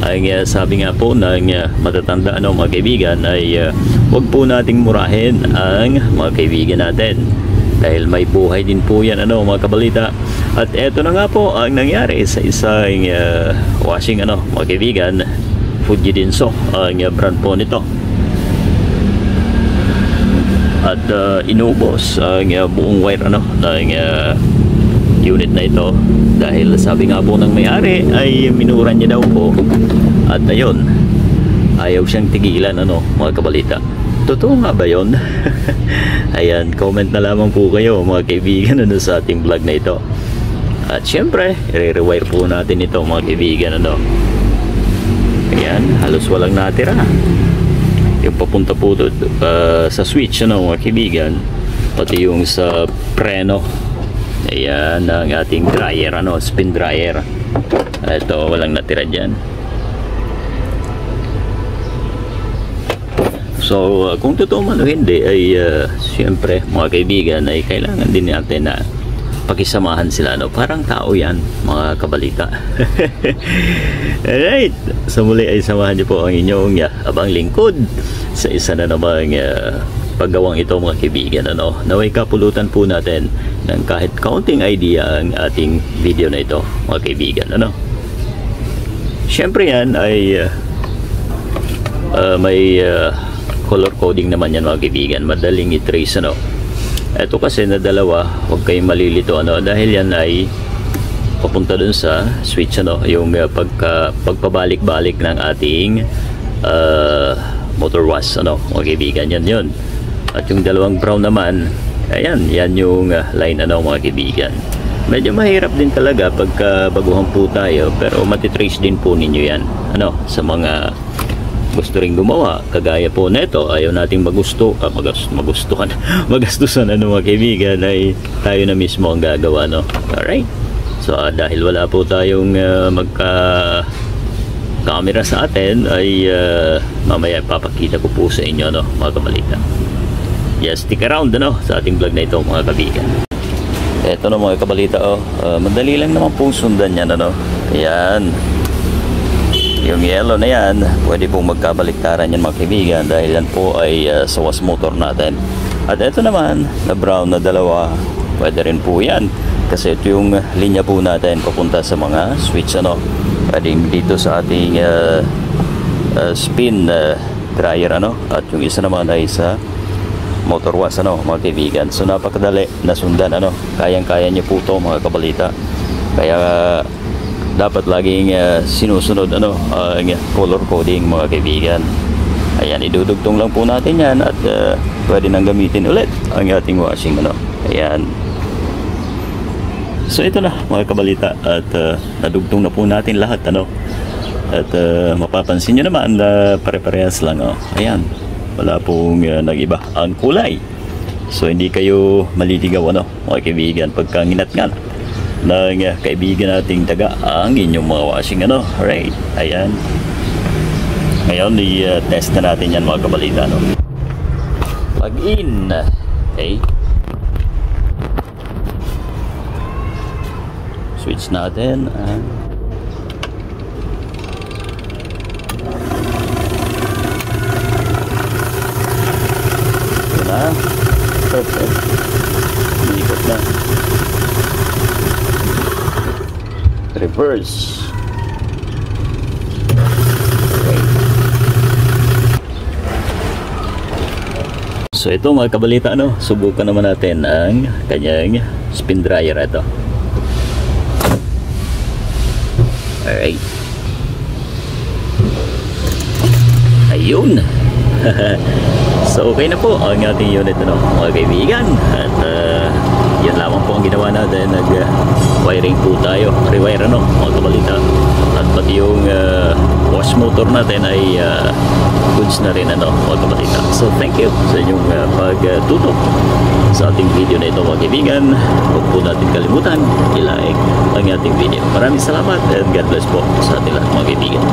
Ay sabi nga po ng matatanda mga kaibigan ay huwag po nating murahin ang mga kaibigan natin dahil may buhay din po yan mga kabalita. At eto na nga po ang nangyari sa isang washing mga kaibigan, Fujitsu ang brand po nito. At inubos ang buong wire ng unit na ito dahil sabi nga po ng may-ari ay minura niya daw po. At ayun, ayaw siyang tigilan mga kabalita. Totoo nga ba yun? Ayan, comment na lamang po kayo mga kaibigan sa ating vlog na ito. At syempre, i-rewire po natin ito mga kaibigan Ayan, halos walang natira. Yung papunta po sa switch mga kaibigan, pati yung sa preno. Ayan ang ating dryer spin dryer. Ito walang natira dyan. So kung totoo man o hindi ay siyempre mga kaibigan ay kailangan din natin na pakisamahan sila parang tao yan mga kabalita. Alright, sa muli ay samahan niyo po ang inyong abang lingkod sa isa na namang paggawang ito mga kaibigan naway kapulutan po natin ng kahit kaunting idea ang ating video na ito mga kaibigan syempre yan ay may color coding naman yan mga kaibigan, madaling i-trace ito kasi na dalawa, huwag kayong malilito dahil yan ay papunta dun sa switch yung pagpabalik-balik ng ating motor wash mga kaibigan, yan yun. At yung dalawang brown naman, ayan, yan yung line mga kaibigan. Medyo mahirap din talaga pagka baguhan po tayo, pero matitrace din po ninyo yan sa mga gusto ring gumawa kagaya po neto. Ayaw nating magastusan mga kaibigan, ay tayo na mismo ang gagawa alright. So dahil wala po tayong magka camera sa atin ay mamaya papakita ko po sa inyo mga kabalita. Yes, stick around sa ating vlog na ito mga kaibigan. Eto mga kabalita madali lang naman pong sundan yan ayan. Yung yellow na yan, pwede pong magkabaliktaran yan mga kaibigan dahil yan po ay sa wash motor natin. At ito naman, na brown na dalawa, pwede rin po yan. Kasi ito yung linya po natin papunta sa mga switch pwede dito sa ating spin dryer at yung isa naman ay sa motor wash mga kaibigan. So napakadali na sundan kayang-kaya niyo po ito mga kabalita. Kaya dapat laging sinusunod ang color coding mga kaibigan. Ayan, idudugtong lang po natin yan at pwede nang gamitin ulit ang ating washing ayan. So ito na mga kabalita at nadugtong na po natin lahat at mapapansin nyo naman na pare-parehas lang ayan, wala pong nag-iba ang kulay. So hindi kayo maliligaw mga kaibigan pagka nginat-ngat ng kaibigan nating taga ang inyong mga washing alright. Ayan, ngayon i-test na natin yan mga kabalita plug in. Okay, switch natin ito na, perfect, ikot na, reverse. Okay. So ito mga kabalita subukan naman natin ang kanyang spin dryer ito. Alright, ayun. So okay na po ang ating unit mga kaibigan. At yan lamang po ang ginawa natin, nag wiring po tayo, rewire mga kabalita. At pati yung wash motor natin ay goods na rin mga kabalita. So thank you sa inyong pagtutok sa ating video na ito mga kaibigan. Huwag po natin kalimutan i-like ang ating video. Maraming salamat and God bless po sa ating lahat mga kaibigan.